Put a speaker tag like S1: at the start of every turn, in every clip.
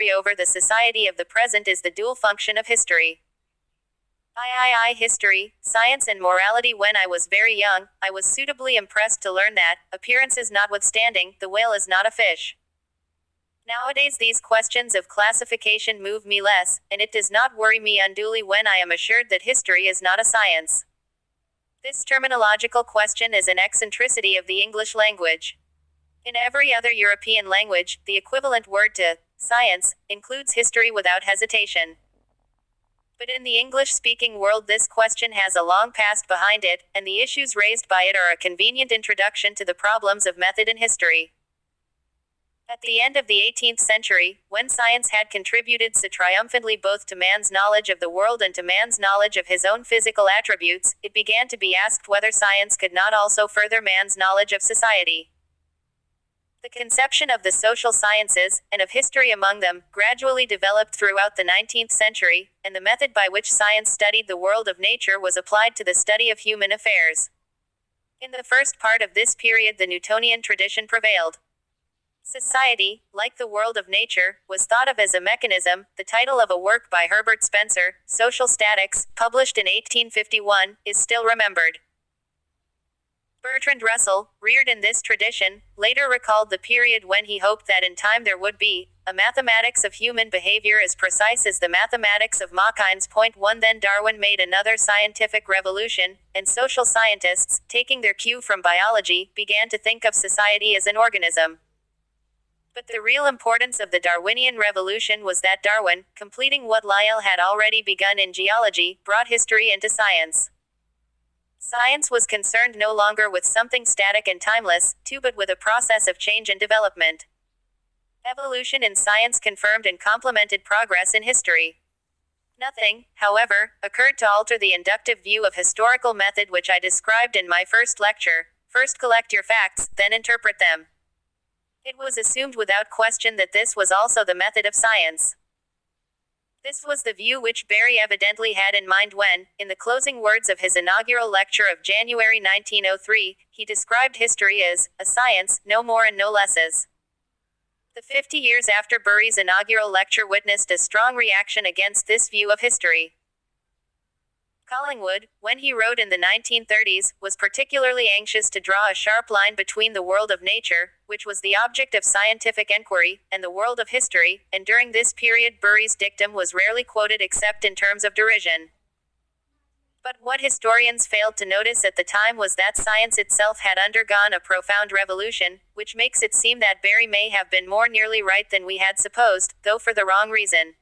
S1: over the society of the present is the dual function of history. History, science and morality. When I was very young, I was suitably impressed to learn that, appearances notwithstanding, the whale is not a fish. Nowadays these questions of classification move me less, and it does not worry me unduly when I am assured that history is not a science. This terminological question is an eccentricity of the English language. In every other European language, the equivalent word to science includes history without hesitation. But in the English-speaking world this question has a long past behind it, and the issues raised by it are a convenient introduction to the problems of method in history. At the end of the 18th century, when science had contributed so triumphantly both to man's knowledge of the world and to man's knowledge of his own physical attributes, it began to be asked whether science could not also further man's knowledge of society. The conception of the social sciences, and of history among them, gradually developed throughout the 19th century, and the method by which science studied the world of nature was applied to the study of human affairs. In the first part of this period the Newtonian tradition prevailed. Society, like the world of nature, was thought of as a mechanism. The title of a work by Herbert Spencer, Social Statics, published in 1851, is still remembered. Bertrand Russell, reared in this tradition, later recalled the period when he hoped that in time there would be a mathematics of human behavior as precise as the mathematics of Machines. 1 Then Darwin made another scientific revolution, and social scientists, taking their cue from biology, began to think of society as an organism. But the real importance of the Darwinian revolution was that Darwin, completing what Lyell had already begun in geology, brought history into science. Science was concerned no longer with something static and timeless, but with a process of change and development. Evolution in science confirmed and complemented progress in history. Nothing, however, occurred to alter the inductive view of historical method which I described in my first lecture. First collect your facts, then interpret them. It was assumed without question that this was also the method of science. This was the view which Berry evidently had in mind when, in the closing words of his inaugural lecture of January 1903, he described history as a science, no more and no less as. The 50 years after Berry's inaugural lecture witnessed a strong reaction against this view of history. Collingwood, when he wrote in the 1930s, was particularly anxious to draw a sharp line between the world of nature, which was the object of scientific enquiry, and the world of history, and during this period Berry's dictum was rarely quoted except in terms of derision. But what historians failed to notice at the time was that science itself had undergone a profound revolution, which makes it seem that Berry may have been more nearly right than we had supposed, though for the wrong reason.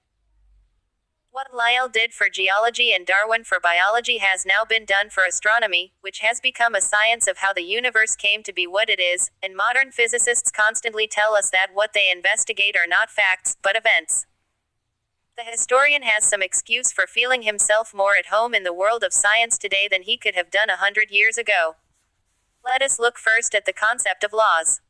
S1: What Lyell did for geology and Darwin for biology has now been done for astronomy, which has become a science of how the universe came to be what it is, and modern physicists constantly tell us that what they investigate are not facts, but events. The historian has some excuse for feeling himself more at home in the world of science today than he could have done 100 years ago. Let us look first at the concept of laws.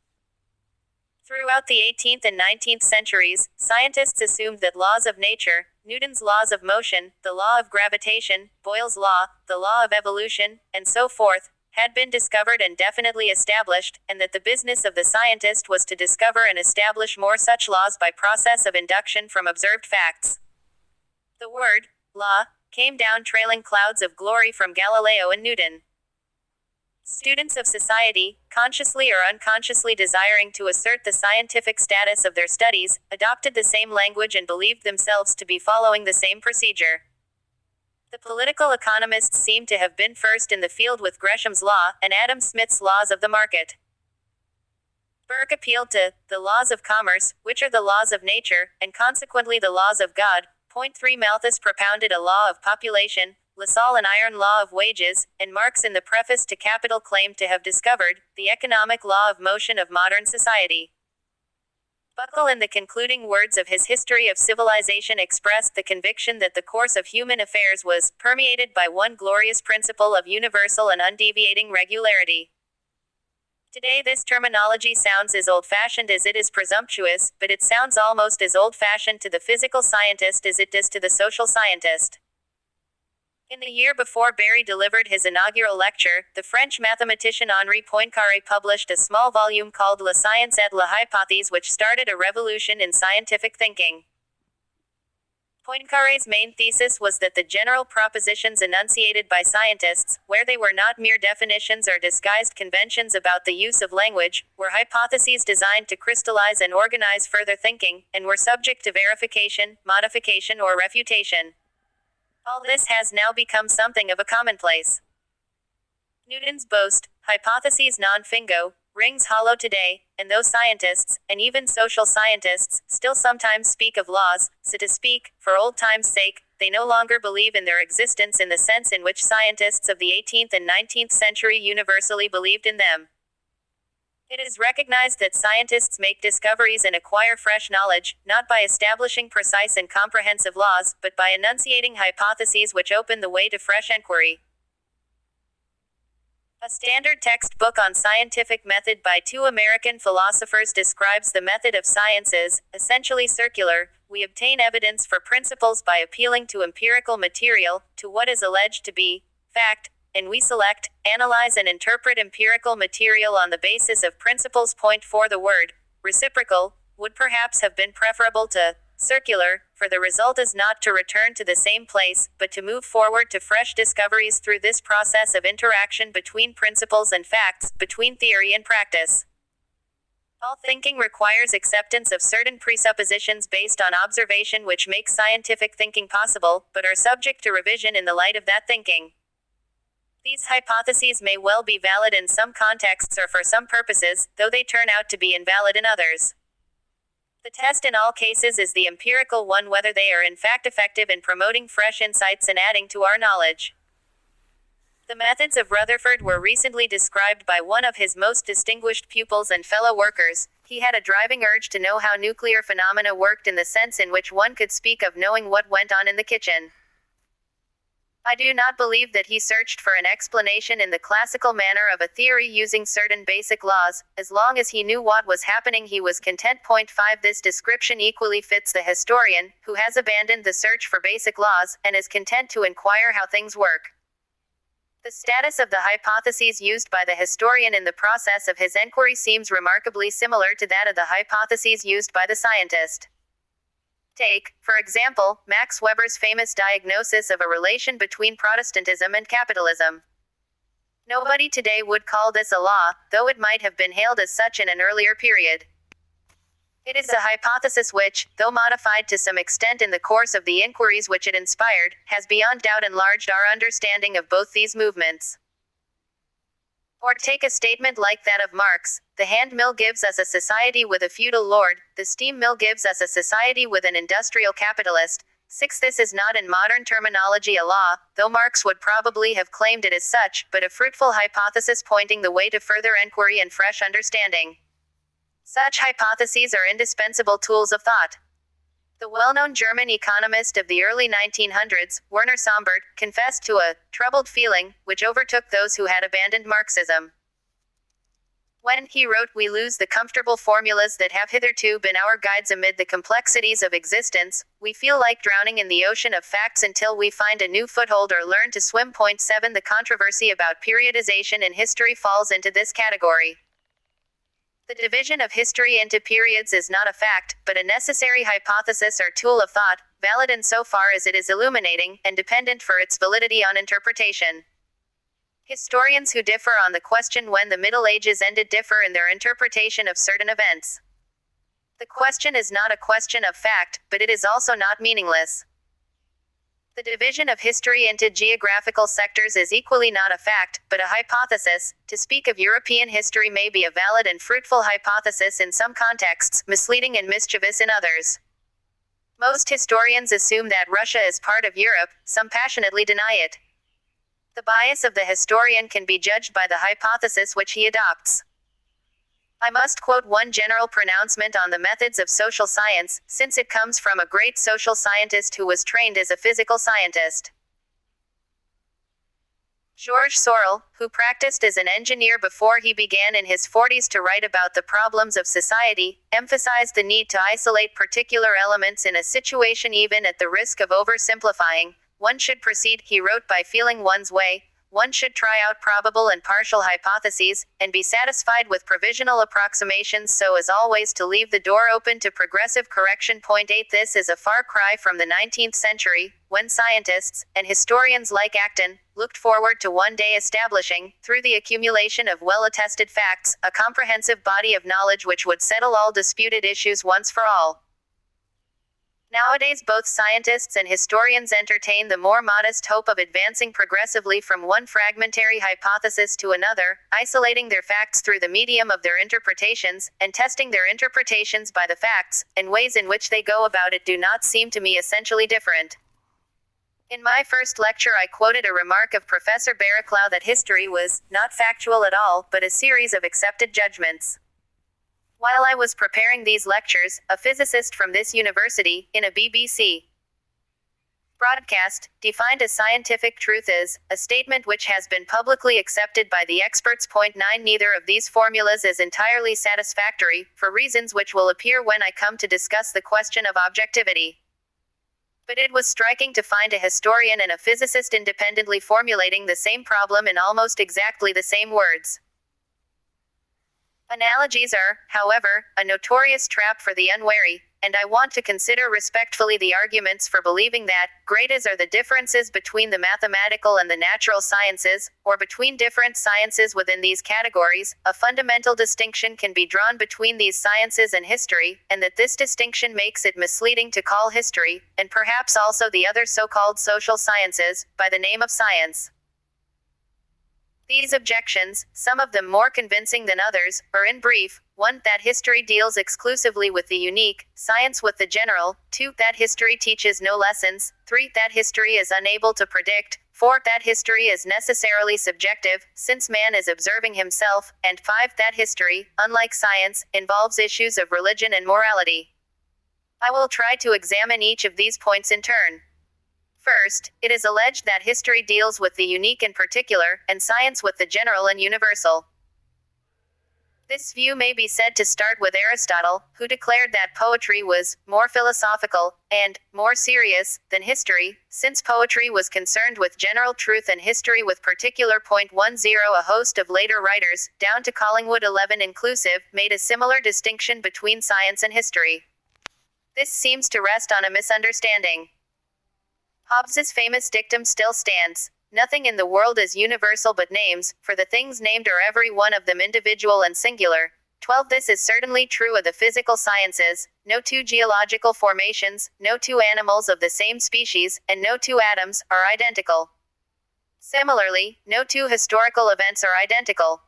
S1: Throughout the 18th and 19th centuries, scientists assumed that laws of nature, Newton's laws of motion, the law of gravitation, Boyle's law, the law of evolution, and so forth, had been discovered and definitely established, and that the business of the scientist was to discover and establish more such laws by process of induction from observed facts. The word, law, came down trailing clouds of glory from Galileo and Newton. Students of society, consciously or unconsciously desiring to assert the scientific status of their studies, adopted the same language and believed themselves to be following the same procedure. The political economists seem to have been first in the field with Gresham's law, and Adam Smith's laws of the market. Burke appealed to the laws of commerce, which are the laws of nature, and consequently the laws of God. 3 Malthus propounded a law of population, LaSalle an iron law of wages, and Marx in the preface to Capital claimed to have discovered the economic law of motion of modern society. Buckle in the concluding words of his History of Civilization expressed the conviction that the course of human affairs was permeated by one glorious principle of universal and undeviating regularity. Today this terminology sounds as old-fashioned as it is presumptuous, but it sounds almost as old-fashioned to the physical scientist as it does to the social scientist. In the year before Berry delivered his inaugural lecture, the French mathematician Henri Poincaré published a small volume called La Science et la Hypothèse which started a revolution in scientific thinking. Poincaré's main thesis was that the general propositions enunciated by scientists, where they were not mere definitions or disguised conventions about the use of language, were hypotheses designed to crystallize and organize further thinking, and were subject to verification, modification, or refutation. All this has now become something of a commonplace. Newton's boast, hypotheses non fingo, rings hollow today, and though scientists, and even social scientists, still sometimes speak of laws, so to speak, for old time's sake, they no longer believe in their existence in the sense in which scientists of the 18th and 19th century universally believed in them. It is recognized that scientists make discoveries and acquire fresh knowledge, not by establishing precise and comprehensive laws, but by enunciating hypotheses which open the way to fresh enquiry. A standard textbook on scientific method by two American philosophers describes the method of science as, essentially circular. We obtain evidence for principles by appealing to empirical material, to what is alleged to be fact, and we select, analyze and interpret empirical material on the basis of principles. Point 4. The word, reciprocal, would perhaps have been preferable to circular, for the result is not to return to the same place, but to move forward to fresh discoveries through this process of interaction between principles and facts, between theory and practice. All thinking requires acceptance of certain presuppositions based on observation which make scientific thinking possible, but are subject to revision in the light of that thinking. These hypotheses may well be valid in some contexts or for some purposes, though they turn out to be invalid in others. The test in all cases is the empirical one, whether they are in fact effective in promoting fresh insights and adding to our knowledge. The methods of Rutherford were recently described by one of his most distinguished pupils and fellow workers. He had a driving urge to know how nuclear phenomena worked in the sense in which one could speak of knowing what went on in the kitchen. I do not believe that he searched for an explanation in the classical manner of a theory using certain basic laws. As long as he knew what was happening, he was content. Point 5. This description equally fits the historian, who has abandoned the search for basic laws, and is content to inquire how things work. The status of the hypotheses used by the historian in the process of his enquiry seems remarkably similar to that of the hypotheses used by the scientist. Take, for example, Max Weber's famous diagnosis of a relation between Protestantism and capitalism. Nobody today would call this a law, though it might have been hailed as such in an earlier period. It is a hypothesis which, though modified to some extent in the course of the inquiries which it inspired, has beyond doubt enlarged our understanding of both these movements. Or take a statement like that of Marx: the hand mill gives us a society with a feudal lord, the steam mill gives us a society with an industrial capitalist. 6. This is not in modern terminology a law, though Marx would probably have claimed it as such, but a fruitful hypothesis pointing the way to further enquiry and fresh understanding. Such hypotheses are indispensable tools of thought. The well-known German economist of the early 1900s, Werner Sombart, confessed to a troubled feeling, which overtook those who had abandoned Marxism. When, he wrote, we lose the comfortable formulas that have hitherto been our guides amid the complexities of existence, we feel like drowning in the ocean of facts until we find a new foothold or learn to swim. 7. The controversy about periodization in history falls into this category. The division of history into periods is not a fact, but a necessary hypothesis or tool of thought, valid in so far as it is illuminating, and dependent for its validity on interpretation. Historians who differ on the question when the Middle Ages ended differ in their interpretation of certain events. The question is not a question of fact, but it is also not meaningless. The division of history into geographical sectors is equally not a fact, but a hypothesis. To speak of European history may be a valid and fruitful hypothesis in some contexts, misleading and mischievous in others. Most historians assume that Russia is part of Europe, some passionately deny it. The bias of the historian can be judged by the hypothesis which he adopts. I must quote one general pronouncement on the methods of social science, since it comes from a great social scientist who was trained as a physical scientist. Georges Sorel, who practiced as an engineer before he began in his 40s to write about the problems of society, emphasized the need to isolate particular elements in a situation even at the risk of oversimplifying. One should proceed, he wrote, by feeling one's way. one should try out probable and partial hypotheses, and be satisfied with provisional approximations so as always to leave the door open to progressive correction. Point 8. This is a far cry from the 19th century, when scientists, and historians like Acton, looked forward to one day establishing, through the accumulation of well-attested facts, a comprehensive body of knowledge which would settle all disputed issues once for all. Nowadays both scientists and historians entertain the more modest hope of advancing progressively from one fragmentary hypothesis to another, isolating their facts through the medium of their interpretations, and testing their interpretations by the facts, and ways in which they go about it do not seem to me essentially different. In my first lecture I quoted a remark of Professor Barraclough that history was not factual at all, but a series of accepted judgments. While I was preparing these lectures, a physicist from this university, in a BBC broadcast, defined a scientific truth as a statement which has been publicly accepted by the experts. Point 9. Neither of these formulas is entirely satisfactory, for reasons which will appear when I come to discuss the question of objectivity. But it was striking to find a historian and a physicist independently formulating the same problem in almost exactly the same words. Analogies are, however, a notorious trap for the unwary, and I want to consider respectfully the arguments for believing that, great as are the differences between the mathematical and the natural sciences, or between different sciences within these categories, a fundamental distinction can be drawn between these sciences and history, and that this distinction makes it misleading to call history, and perhaps also the other so-called social sciences, by the name of science. These objections, some of them more convincing than others, are in brief: 1. That history deals exclusively with the unique, science with the general; 2. That history teaches no lessons; 3. That history is unable to predict; 4. That history is necessarily subjective, since man is observing himself; and 5. That history, unlike science, involves issues of religion and morality. I will try to examine each of these points in turn. First, it is alleged that history deals with the unique and particular, and science with the general and universal. This view may be said to start with Aristotle, who declared that poetry was more philosophical, and more serious, than history, since poetry was concerned with general truth and history with particular. Point 10. A host of later writers, down to Collingwood 11 inclusive, made a similar distinction between science and history. This seems to rest on a misunderstanding. Hobbes's famous dictum still stands: nothing in the world is universal but names, for the things named are every one of them individual and singular. 12. This is certainly true of the physical sciences: no two geological formations, no two animals of the same species, and no two atoms, are identical. Similarly, no two historical events are identical.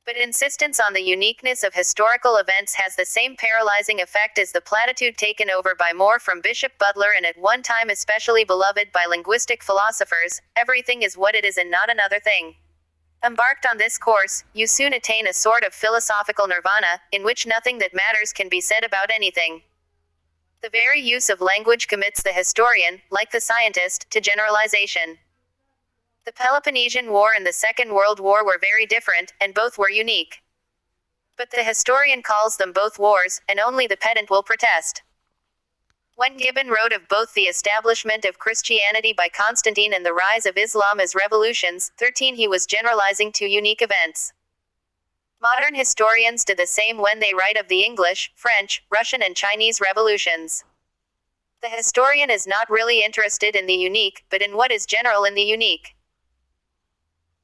S1: But insistence on the uniqueness of historical events has the same paralyzing effect as the platitude taken over by Moore from Bishop Butler and at one time especially beloved by linguistic philosophers: everything is what it is and not another thing. Embarked on this course, you soon attain a sort of philosophical nirvana, in which nothing that matters can be said about anything. The very use of language commits the historian, like the scientist, to generalization. The Peloponnesian War and the Second World War were very different, and both were unique. But the historian calls them both wars, and only the pedant will protest. When Gibbon wrote of both the establishment of Christianity by Constantine and the rise of Islam as revolutions, 13, he was generalizing two unique events. Modern historians do the same when they write of the English, French, Russian and Chinese revolutions. The historian is not really interested in the unique, but in what is general in the unique.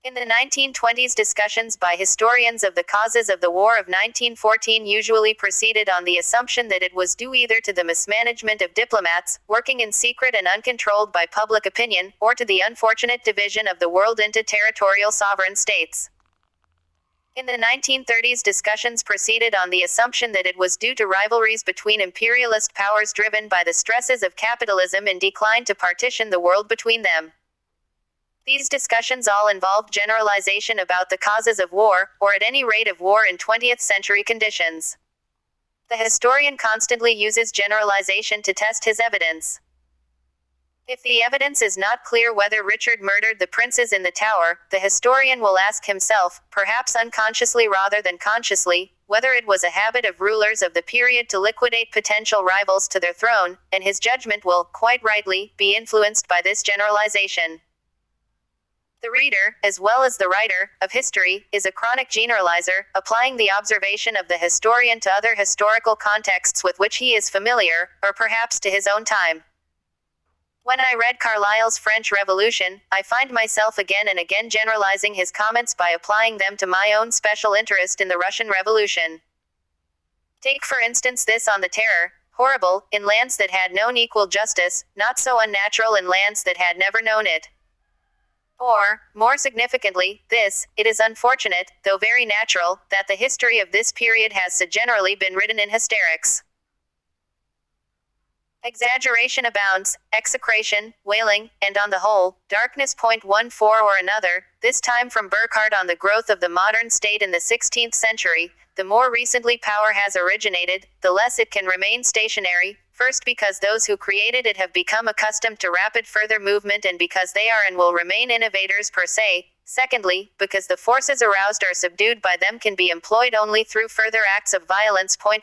S1: In the 1920s, discussions by historians of the causes of the War of 1914 usually proceeded on the assumption that it was due either to the mismanagement of diplomats, working in secret and uncontrolled by public opinion, or to the unfortunate division of the world into territorial sovereign states. In the 1930s, discussions proceeded on the assumption that it was due to rivalries between imperialist powers driven by the stresses of capitalism in decline to partition the world between them. These discussions all involved generalization about the causes of war, or at any rate of war in 20th century conditions. The historian constantly uses generalization to test his evidence. If the evidence is not clear whether Richard murdered the princes in the Tower, the historian will ask himself, perhaps unconsciously rather than consciously, whether it was a habit of rulers of the period to liquidate potential rivals to their throne, and his judgment will, quite rightly, be influenced by this generalization. The reader, as well as the writer, of history, is a chronic generalizer, applying the observation of the historian to other historical contexts with which he is familiar, or perhaps to his own time. When I read Carlyle's French Revolution, I find myself again and again generalizing his comments by applying them to my own special interest in the Russian Revolution. Take for instance this on the terror: horrible, in lands that had known equal justice, not so unnatural in lands that had never known it. Or, more significantly, this: it is unfortunate, though very natural, that the history of this period has so generally been written in hysterics. Exaggeration abounds, execration, wailing, and on the whole, darkness. 14 or another, this time from Burckhardt on the growth of the modern state in the 16th century. The more recently power has originated, the less it can remain stationary, first because those who created it have become accustomed to rapid further movement and because they are and will remain innovators per se. Secondly, because the forces aroused or subdued by them can be employed only through further acts of violence. 15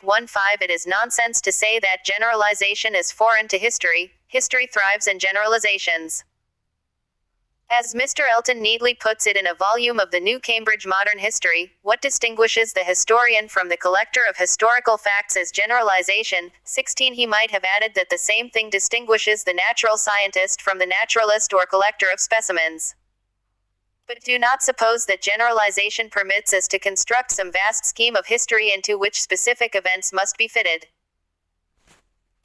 S1: It is nonsense to say that generalization is foreign to history. History thrives in generalizations. As Mr. Elton neatly puts it in a volume of the New Cambridge Modern History, what distinguishes the historian from the collector of historical facts is generalization. 16 He might have added that the same thing distinguishes the natural scientist from the naturalist or collector of specimens. But do not suppose that generalization permits us to construct some vast scheme of history into which specific events must be fitted.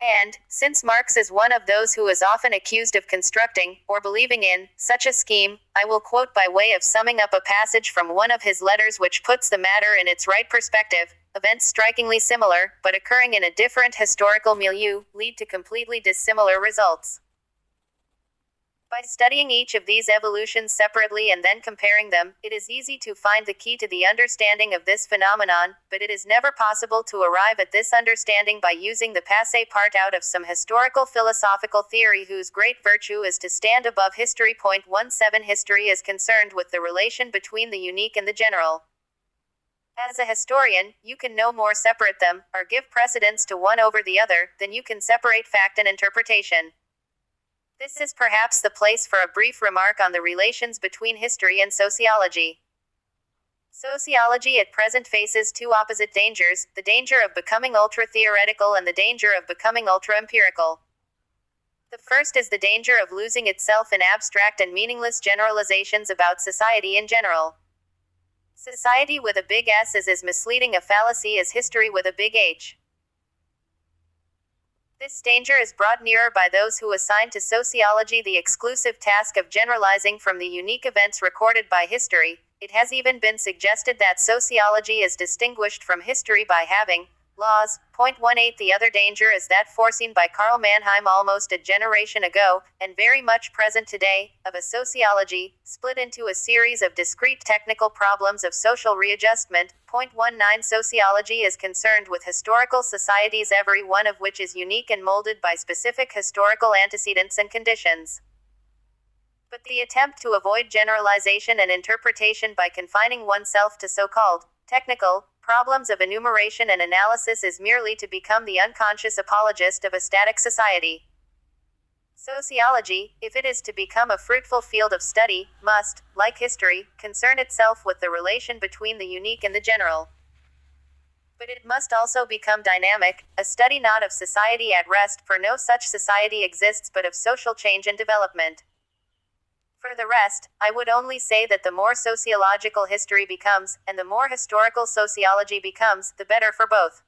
S1: And, since Marx is one of those who is often accused of constructing, or believing in, such a scheme, I will quote by way of summing up a passage from one of his letters which puts the matter in its right perspective: events strikingly similar, but occurring in a different historical milieu, lead to completely dissimilar results. By studying each of these evolutions separately and then comparing them, it is easy to find the key to the understanding of this phenomenon, but it is never possible to arrive at this understanding by using the passé part out of some historical philosophical theory whose great virtue is to stand above history. 17 History is concerned with the relation between the unique and the general. As a historian, you can no more separate them, or give precedence to one over the other, than you can separate fact and interpretation. This is perhaps the place for a brief remark on the relations between history and sociology. Sociology at present faces two opposite dangers: the danger of becoming ultra-theoretical and the danger of becoming ultra-empirical. The first is the danger of losing itself in abstract and meaningless generalizations about society in general. Society with a big S is as misleading a fallacy as history with a big H. This danger is brought nearer by those who assign to sociology the exclusive task of generalizing from the unique events recorded by history. It has even been suggested that sociology is distinguished from history by having laws. 18 The other danger is that foreseen by Karl Mannheim almost a generation ago, and very much present today, of a sociology, split into a series of discrete technical problems of social readjustment. 19 Sociology is concerned with historical societies, every one of which is unique and molded by specific historical antecedents and conditions. But the attempt to avoid generalization and interpretation by confining oneself to so-called technical problems of enumeration and analysis is merely to become the unconscious apologist of a static society. Sociology, if it is to become a fruitful field of study, must, like history, concern itself with the relation between the unique and the general. But it must also become dynamic, a study not of society at rest, for no such society exists, but of social change and development. For the rest, I would only say that the more sociological history becomes, and the more historical sociology becomes, the better for both.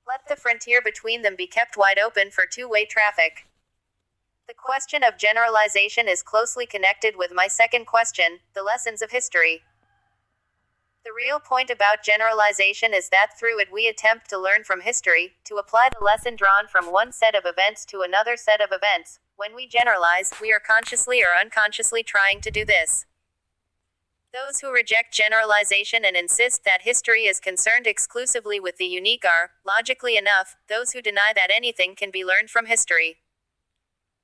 S1: Let the frontier between them be kept wide open for two-way traffic. The question of generalization is closely connected with my second question, the lessons of history. The real point about generalization is that through it we attempt to learn from history, to apply the lesson drawn from one set of events to another set of events. When we generalize, we are consciously or unconsciously trying to do this. Those who reject generalization and insist that history is concerned exclusively with the unique are, logically enough, those who deny that anything can be learned from history.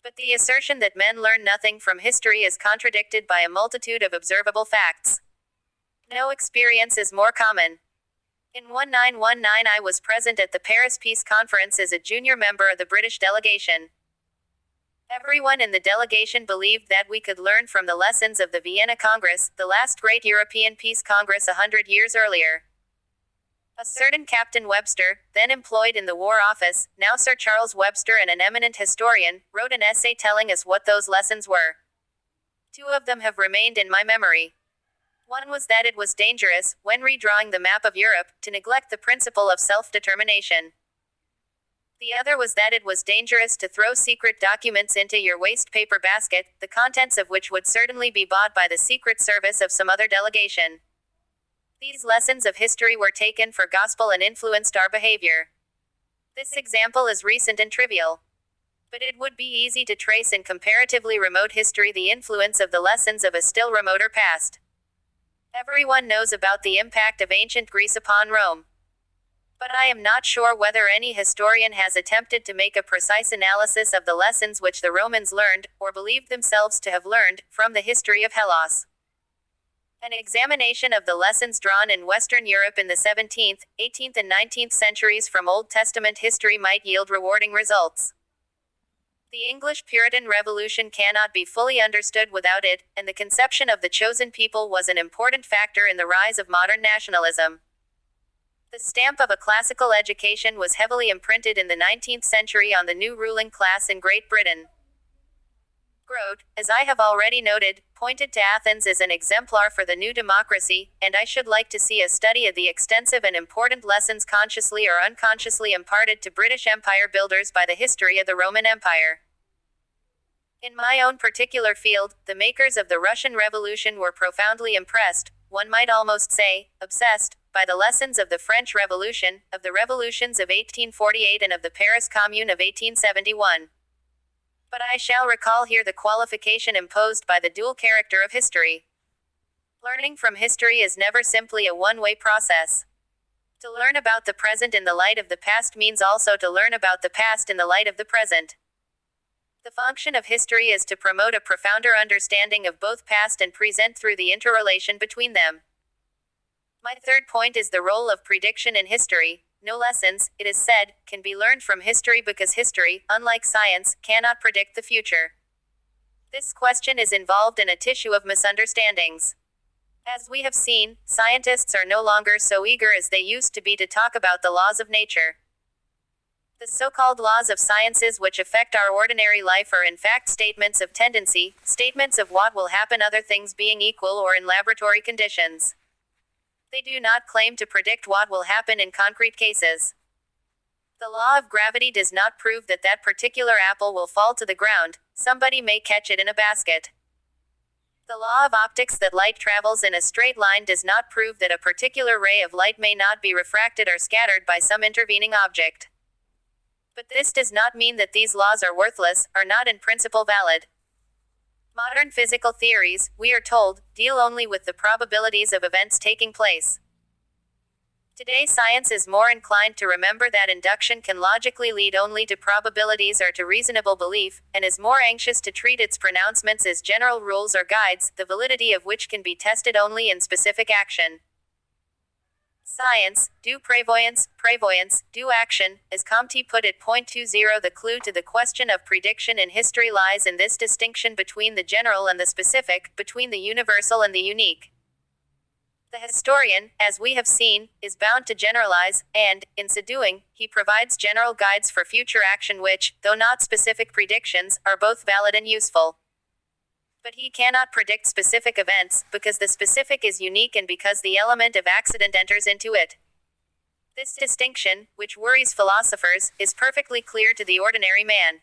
S1: But the assertion that men learn nothing from history is contradicted by a multitude of observable facts. No experience is more common. In 1919 I was present at the Paris Peace Conference as a junior member of the British delegation. Everyone in the delegation believed that we could learn from the lessons of the Vienna Congress, the last great European peace congress 100 years earlier. A certain Captain Webster, then employed in the War Office, now Sir Charles Webster and an eminent historian, wrote an essay telling us what those lessons were. Two of them have remained in my memory. One was that it was dangerous, when redrawing the map of Europe, to neglect the principle of self-determination. The other was that it was dangerous to throw secret documents into your waste paper basket, the contents of which would certainly be bought by the Secret Service of some other delegation. These lessons of history were taken for gospel and influenced our behavior. This example is recent and trivial. But it would be easy to trace in comparatively remote history the influence of the lessons of a still remoter past. Everyone knows about the impact of ancient Greece upon Rome. But I am not sure whether any historian has attempted to make a precise analysis of the lessons which the Romans learned, or believed themselves to have learned, from the history of Hellas. An examination of the lessons drawn in Western Europe in the 17th, 18th and 19th centuries from Old Testament history might yield rewarding results. The English Puritan Revolution cannot be fully understood without it, and the conception of the chosen people was an important factor in the rise of modern nationalism. The stamp of a classical education was heavily imprinted in the 19th century on the new ruling class in Great Britain. Grote, as I have already noted, pointed to Athens as an exemplar for the new democracy, and I should like to see a study of the extensive and important lessons consciously or unconsciously imparted to British Empire builders by the history of the Roman Empire. In my own particular field, the makers of the Russian Revolution were profoundly impressed, one might almost say, obsessed, by the lessons of the French Revolution, of the revolutions of 1848 and of the Paris Commune of 1871. But I shall recall here the qualification imposed by the dual character of history. Learning from history is never simply a one-way process. To learn about the present in the light of the past means also to learn about the past in the light of the present. The function of history is to promote a profounder understanding of both past and present through the interrelation between them. My third point is the role of prediction in history. No lessons, it is said, can be learned from history because history, unlike science, cannot predict the future. This question is involved in a tissue of misunderstandings. As we have seen, scientists are no longer so eager as they used to be to talk about the laws of nature. The so-called laws of sciences which affect our ordinary life are in fact statements of tendency, statements of what will happen other things being equal or in laboratory conditions. They do not claim to predict what will happen in concrete cases. The law of gravity does not prove that that particular apple will fall to the ground, somebody may catch it in a basket. The law of optics that light travels in a straight line does not prove that a particular ray of light may not be refracted or scattered by some intervening object. But this does not mean that these laws are worthless, are not in principle valid. Modern physical theories, we are told, deal only with the probabilities of events taking place. Today science is more inclined to remember that induction can logically lead only to probabilities or to reasonable belief, and is more anxious to treat its pronouncements as general rules or guides, the validity of which can be tested only in specific action. Science, do prévoyance, do action, as Comte put it. 20. The clue to the question of prediction in history lies in this distinction between the general and the specific, between the universal and the unique. The historian, as we have seen, is bound to generalize, and, in so doing, he provides general guides for future action which, though not specific predictions, are both valid and useful. But he cannot predict specific events, because the specific is unique and because the element of accident enters into it. This distinction, which worries philosophers, is perfectly clear to the ordinary man.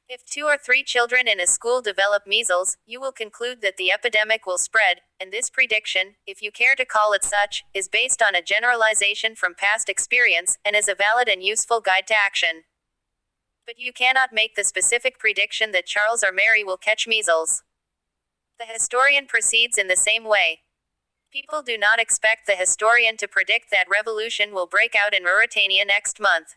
S1: If 2 or 3 children in a school develop measles, you will conclude that the epidemic will spread, and this prediction, if you care to call it such, is based on a generalization from past experience, and is a valid and useful guide to action. But you cannot make the specific prediction that Charles or Mary will catch measles. The historian proceeds in the same way. People do not expect the historian to predict that revolution will break out in Mauritania next month.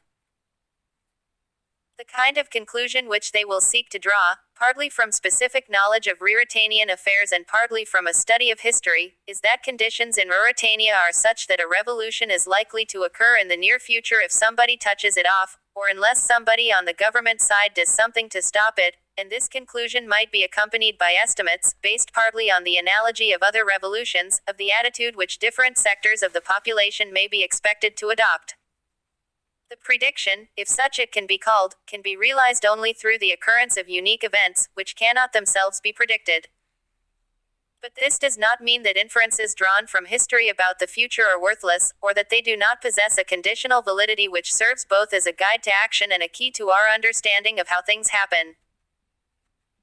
S1: The kind of conclusion which they will seek to draw, partly from specific knowledge of Mauritanian affairs and partly from a study of history, is that conditions in Mauritania are such that a revolution is likely to occur in the near future if somebody touches it off, or unless somebody on the government side does something to stop it, and this conclusion might be accompanied by estimates, based partly on the analogy of other revolutions, of the attitude which different sectors of the population may be expected to adopt. The prediction, if such it can be called, can be realized only through the occurrence of unique events, which cannot themselves be predicted. But this does not mean that inferences drawn from history about the future are worthless, or that they do not possess a conditional validity which serves both as a guide to action and a key to our understanding of how things happen.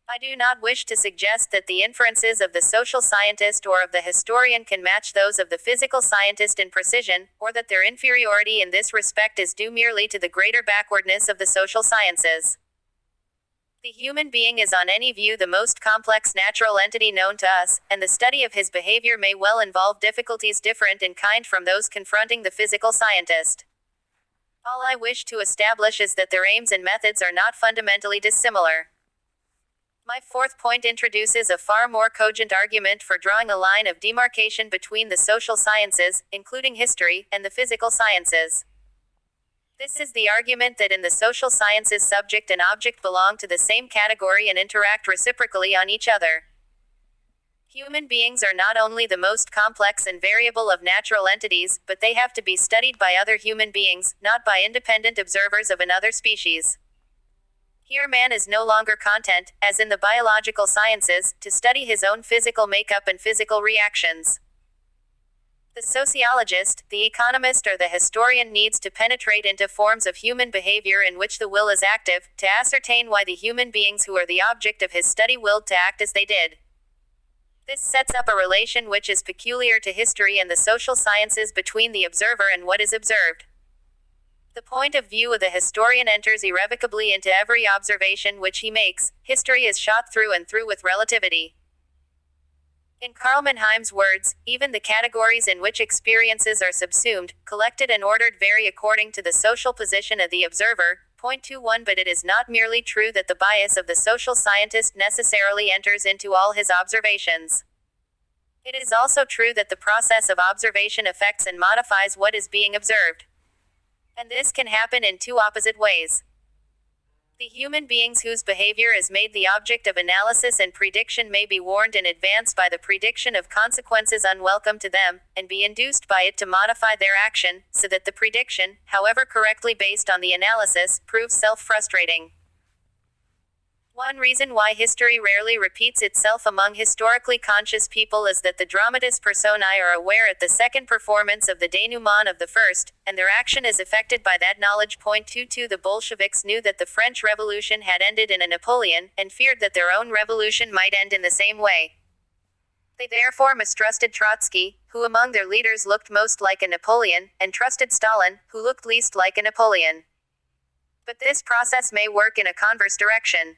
S1: I do not wish to suggest that the inferences of the social scientist or of the historian can match those of the physical scientist in precision, or that their inferiority in this respect is due merely to the greater backwardness of the social sciences. The human being is on any view the most complex natural entity known to us, and the study of his behavior may well involve difficulties different in kind from those confronting the physical scientist. All I wish to establish is that their aims and methods are not fundamentally dissimilar. My fourth point introduces a far more cogent argument for drawing a line of demarcation between the social sciences, including history, and the physical sciences. This is the argument that in the social sciences subject and object belong to the same category and interact reciprocally on each other. Human beings are not only the most complex and variable of natural entities, but they have to be studied by other human beings, not by independent observers of another species. Here man is no longer content, as in the biological sciences, to study his own physical makeup and physical reactions. The sociologist, the economist or the historian needs to penetrate into forms of human behavior in which the will is active, to ascertain why the human beings who are the object of his study willed to act as they did. This sets up a relation which is peculiar to history and the social sciences between the observer and what is observed. The point of view of the historian enters irrevocably into every observation which he makes. History is shot through and through with relativity. In Karl Mannheim's words, even the categories in which experiences are subsumed, collected and ordered vary according to the social position of the observer. Point 21. But it is not merely true that the bias of the social scientist necessarily enters into all his observations. It is also true that the process of observation affects and modifies what is being observed. And this can happen in two opposite ways. The human beings whose behavior is made the object of analysis and prediction may be warned in advance by the prediction of consequences unwelcome to them, and be induced by it to modify their action, so that the prediction, however correctly based on the analysis, proves self-frustrating. One reason why history rarely repeats itself among historically conscious people is that the dramatis personae are aware at the second performance of the denouement of the first, and their action is affected by that knowledge. Point 22. The Bolsheviks knew that the French Revolution had ended in a Napoleon, and feared that their own revolution might end in the same way. They therefore mistrusted Trotsky, who among their leaders looked most like a Napoleon, and trusted Stalin, who looked least like a Napoleon. But this process may work in a converse direction.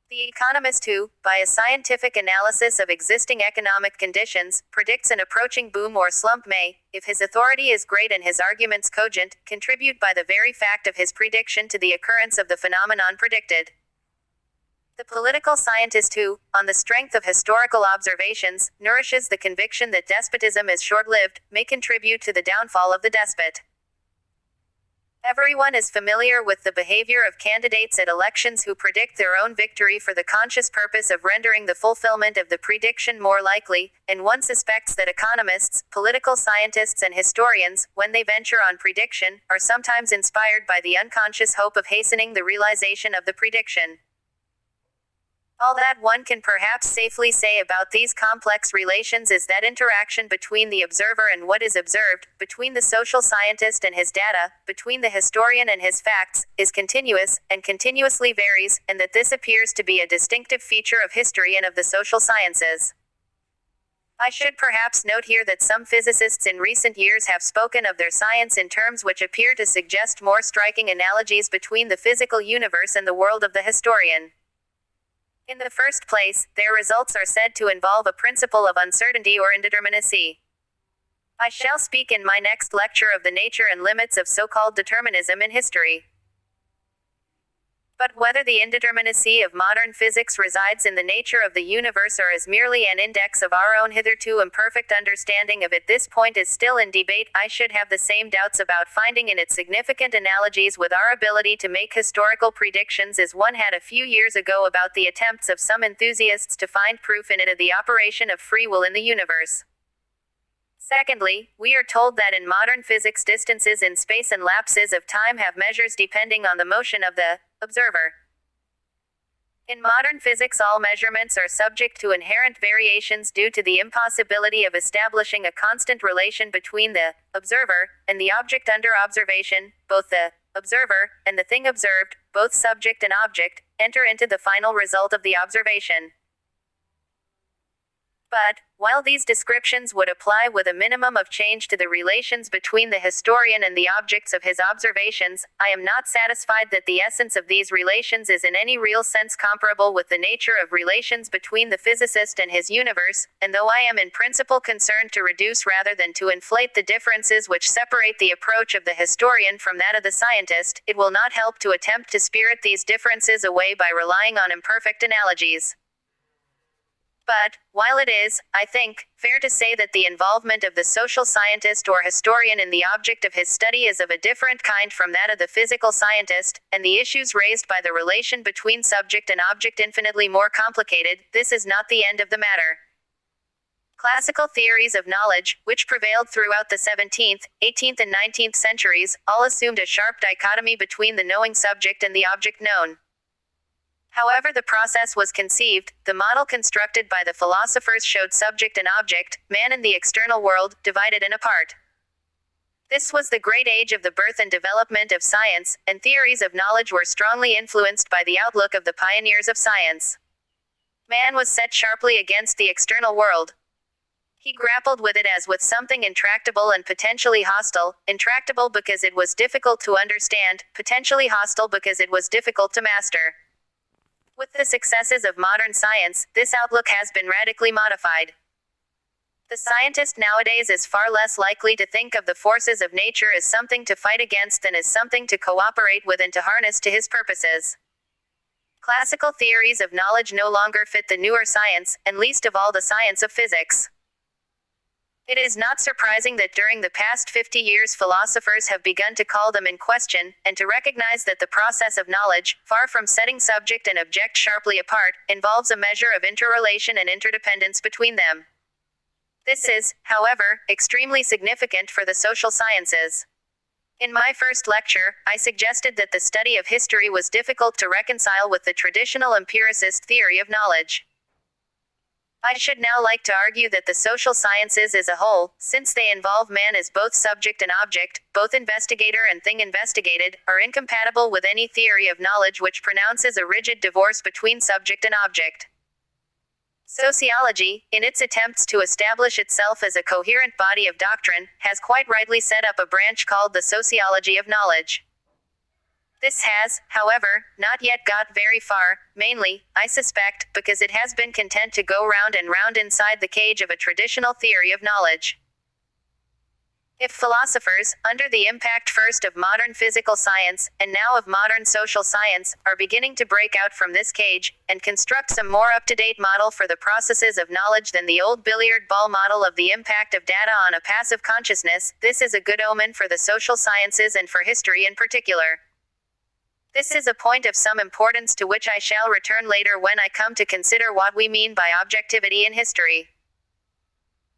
S1: The economist who, by a scientific analysis of existing economic conditions, predicts an approaching boom or slump may, if his authority is great and his arguments cogent, contribute by the very fact of his prediction to the occurrence of the phenomenon predicted. The political scientist who, on the strength of historical observations, nourishes the conviction that despotism is short-lived, may contribute to the downfall of the despot. Everyone is familiar with the behavior of candidates at elections who predict their own victory for the conscious purpose of rendering the fulfillment of the prediction more likely, and one suspects that economists, political scientists and historians, when they venture on prediction, are sometimes inspired by the unconscious hope of hastening the realization of the prediction. All that one can perhaps safely say about these complex relations is that interaction between the observer and what is observed, between the social scientist and his data, between the historian and his facts, is continuous, and continuously varies, and that this appears to be a distinctive feature of history and of the social sciences. I should perhaps note here that some physicists in recent years have spoken of their science in terms which appear to suggest more striking analogies between the physical universe and the world of the historian. In the first place, their results are said to involve a principle of uncertainty or indeterminacy. I shall speak in my next lecture of the nature and limits of so-called determinism in history. But whether the indeterminacy of modern physics resides in the nature of the universe or is merely an index of our own hitherto imperfect understanding of it, this point is still in debate. I should have the same doubts about finding in it significant analogies with our ability to make historical predictions as one had a few years ago about the attempts of some enthusiasts to find proof in it of the operation of free will in the universe. Secondly, we are told that in modern physics distances in space and lapses of time have measures depending on the motion of the observer. In modern physics, all measurements are subject to inherent variations due to the impossibility of establishing a constant relation between the observer and the object under observation. Both the observer and the thing observed, both subject and object, enter into the final result of the observation. But, while these descriptions would apply with a minimum of change to the relations between the historian and the objects of his observations, I am not satisfied that the essence of these relations is in any real sense comparable with the nature of relations between the physicist and his universe, and though I am in principle concerned to reduce rather than to inflate the differences which separate the approach of the historian from that of the scientist, it will not help to attempt to spirit these differences away by relying on imperfect analogies. But, while it is, I think, fair to say that the involvement of the social scientist or historian in the object of his study is of a different kind from that of the physical scientist, and the issues raised by the relation between subject and object infinitely more complicated, this is not the end of the matter. Classical theories of knowledge, which prevailed throughout the 17th, 18th and 19th centuries, all assumed a sharp dichotomy between the knowing subject and the object known. However the process was conceived, the model constructed by the philosophers showed subject and object, man and the external world, divided and apart. This was the great age of the birth and development of science, and theories of knowledge were strongly influenced by the outlook of the pioneers of science. Man was set sharply against the external world. He grappled with it as with something intractable and potentially hostile, intractable because it was difficult to understand, potentially hostile because it was difficult to master. With the successes of modern science, this outlook has been radically modified. The scientist nowadays is far less likely to think of the forces of nature as something to fight against than as something to cooperate with and to harness to his purposes. Classical theories of knowledge no longer fit the newer science, and least of all the science of physics. It is not surprising that during the past 50 years philosophers have begun to call them in question, and to recognize that the process of knowledge, far from setting subject and object sharply apart, involves a measure of interrelation and interdependence between them. This is, however, extremely significant for the social sciences. In my first lecture, I suggested that the study of history was difficult to reconcile with the traditional empiricist theory of knowledge. I should now like to argue that the social sciences as a whole, since they involve man as both subject and object, both investigator and thing investigated, are incompatible with any theory of knowledge which pronounces a rigid divorce between subject and object. Sociology, in its attempts to establish itself as a coherent body of doctrine, has quite rightly set up a branch called the sociology of knowledge. This has, however, not yet got very far, mainly, I suspect, because it has been content to go round and round inside the cage of a traditional theory of knowledge. If philosophers, under the impact first of modern physical science, and now of modern social science, are beginning to break out from this cage, and construct some more up-to-date model for the processes of knowledge than the old billiard ball model of the impact of data on a passive consciousness, this is a good omen for the social sciences and for history in particular. This is a point of some importance to which I shall return later when I come to consider what we mean by objectivity in history.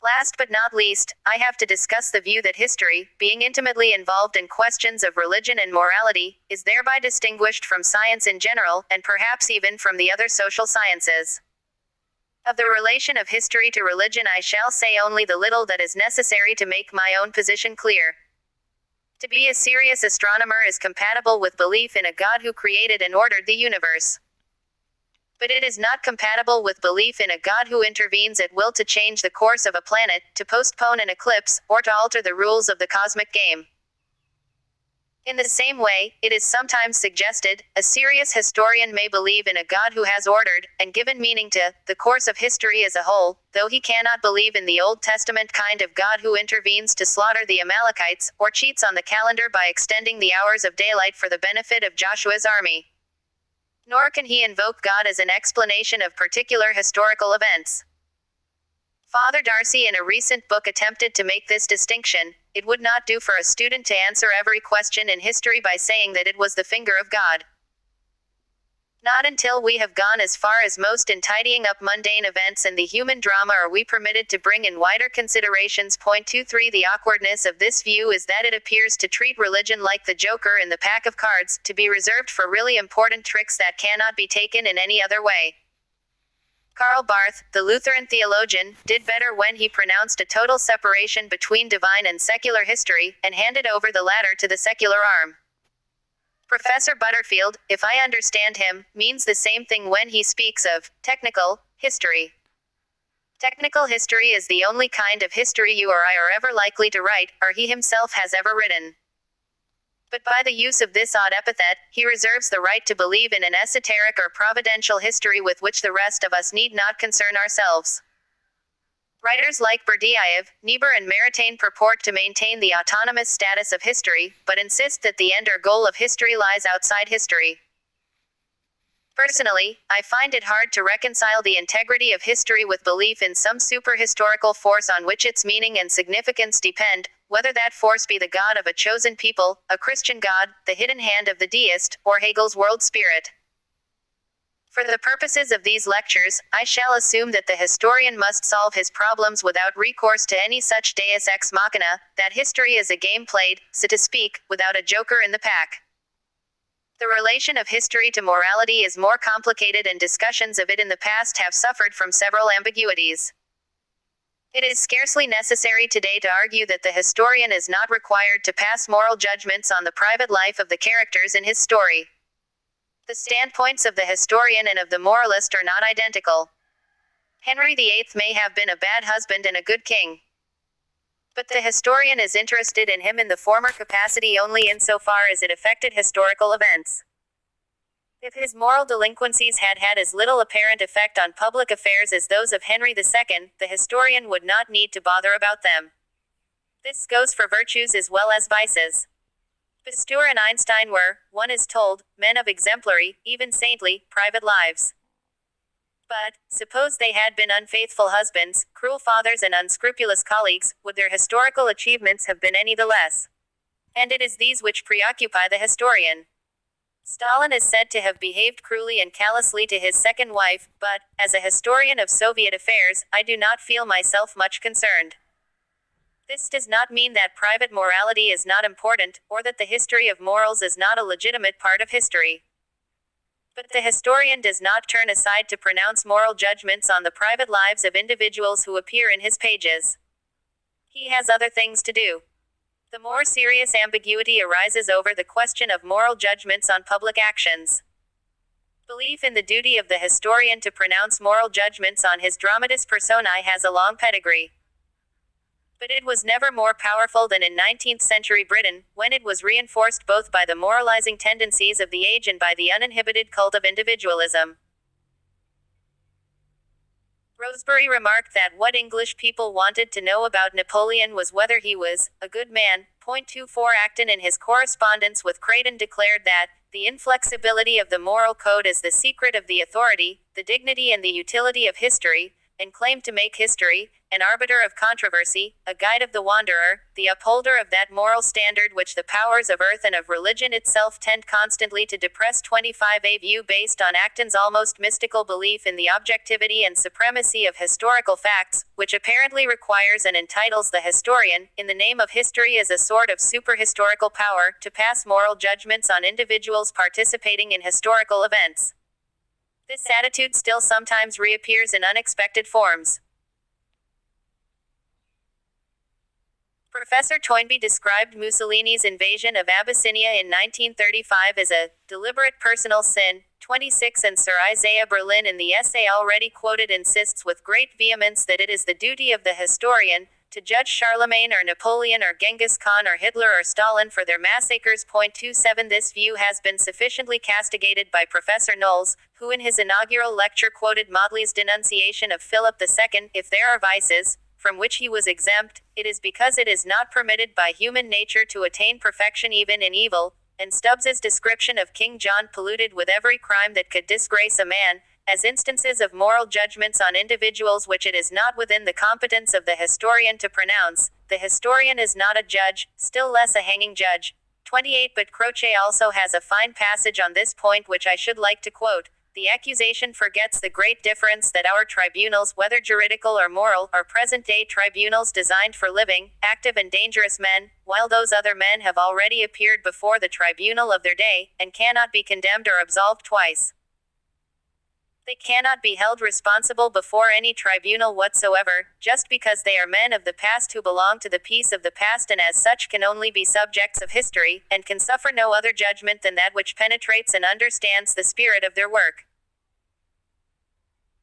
S1: Last but not least, I have to discuss the view that history, being intimately involved in questions of religion and morality, is thereby distinguished from science in general, and perhaps even from the other social sciences. Of the relation of history to religion I shall say only the little that is necessary to make my own position clear. To be a serious astronomer is compatible with belief in a God who created and ordered the universe. But it is not compatible with belief in a God who intervenes at will to change the course of a planet, to postpone an eclipse, or to alter the rules of the cosmic game. In the same way, it is sometimes suggested, a serious historian may believe in a God who has ordered, and given meaning to, the course of history as a whole, though he cannot believe in the Old Testament kind of God who intervenes to slaughter the Amalekites, or cheats on the calendar by extending the hours of daylight for the benefit of Joshua's army. Nor can he invoke God as an explanation of particular historical events. Father Darcy in a recent book attempted to make this distinction. It would not do for a student to answer every question in history by saying that it was the finger of God. Not until we have gone as far as most in tidying up mundane events and the human drama are we permitted to bring in wider considerations. Point 23. The awkwardness of this view is that it appears to treat religion like the joker in the pack of cards, to be reserved for really important tricks that cannot be taken in any other way. Karl Barth, the Lutheran theologian, did better when he pronounced a total separation between divine and secular history, and handed over the latter to the secular arm. Professor Butterfield, if I understand him, means the same thing when he speaks of technical history. Technical history is the only kind of history you or I are ever likely to write, or he himself has ever written. But by the use of this odd epithet, he reserves the right to believe in an esoteric or providential history with which the rest of us need not concern ourselves. Writers like Berdyaev, Niebuhr and Maritain purport to maintain the autonomous status of history, but insist that the end or goal of history lies outside history. Personally, I find it hard to reconcile the integrity of history with belief in some super-historical force on which its meaning and significance depend, whether that force be the God of a chosen people, a Christian God, the hidden hand of the deist, or Hegel's world spirit. For the purposes of these lectures, I shall assume that the historian must solve his problems without recourse to any such deus ex machina, that history is a game played, so to speak, without a joker in the pack. The relation of history to morality is more complicated and discussions of it in the past have suffered from several ambiguities. It is scarcely necessary today to argue that the historian is not required to pass moral judgments on the private life of the characters in his story. The standpoints of the historian and of the moralist are not identical. Henry VIII may have been a bad husband and a good king. But the historian is interested in him in the former capacity only insofar as it affected historical events. If his moral delinquencies had had as little apparent effect on public affairs as those of Henry II, the historian would not need to bother about them. This goes for virtues as well as vices. Pasteur and Einstein were, one is told, men of exemplary, even saintly, private lives. But, suppose they had been unfaithful husbands, cruel fathers and unscrupulous colleagues, would their historical achievements have been any the less? And it is these which preoccupy the historian. Stalin is said to have behaved cruelly and callously to his second wife, but, as a historian of Soviet affairs, I do not feel myself much concerned. This does not mean that private morality is not important, or that the history of morals is not a legitimate part of history. But the historian does not turn aside to pronounce moral judgments on the private lives of individuals who appear in his pages. He has other things to do. The more serious ambiguity arises over the question of moral judgments on public actions. Belief in the duty of the historian to pronounce moral judgments on his dramatis personae has a long pedigree. But it was never more powerful than in 19th century Britain, when it was reinforced both by the moralizing tendencies of the age and by the uninhibited cult of individualism. Rosebery remarked that what English people wanted to know about Napoleon was whether he was a good man. 24 Acton in his correspondence with Creighton declared that the inflexibility of the moral code is the secret of the authority, the dignity and the utility of history, and claimed to make history an arbiter of controversy, a guide of the wanderer, the upholder of that moral standard which the powers of earth and of religion itself tend constantly to depress. 25 A view based on Acton's almost mystical belief in the objectivity and supremacy of historical facts, which apparently requires and entitles the historian, in the name of history as a sort of superhistorical power, to pass moral judgments on individuals participating in historical events. This attitude still sometimes reappears in unexpected forms. Professor Toynbee described Mussolini's invasion of Abyssinia in 1935 as a deliberate personal sin. 26 And Sir Isaiah Berlin in the essay already quoted insists with great vehemence that it is the duty of the historian to judge Charlemagne or Napoleon or Genghis Khan or Hitler or Stalin for their massacres. 27 This view has been sufficiently castigated by Professor Knowles, who in his inaugural lecture quoted Maudsley's denunciation of Philip II, if there are vices, from which he was exempt, it is because it is not permitted by human nature to attain perfection even in evil. and Stubbs's description of King John polluted with every crime that could disgrace a man, as instances of moral judgments on individuals which it is not within the competence of the historian to pronounce. The historian is not a judge, still less a hanging judge. 28. But Croce also has a fine passage on this point which I should like to quote. The accusation forgets the great difference that our tribunals, whether juridical or moral, are present-day tribunals designed for living, active and dangerous men, while those other men have already appeared before the tribunal of their day, and cannot be condemned or absolved twice. They cannot be held responsible before any tribunal whatsoever, just because they are men of the past who belong to the peace of the past and as such can only be subjects of history, and can suffer no other judgment than that which penetrates and understands the spirit of their work.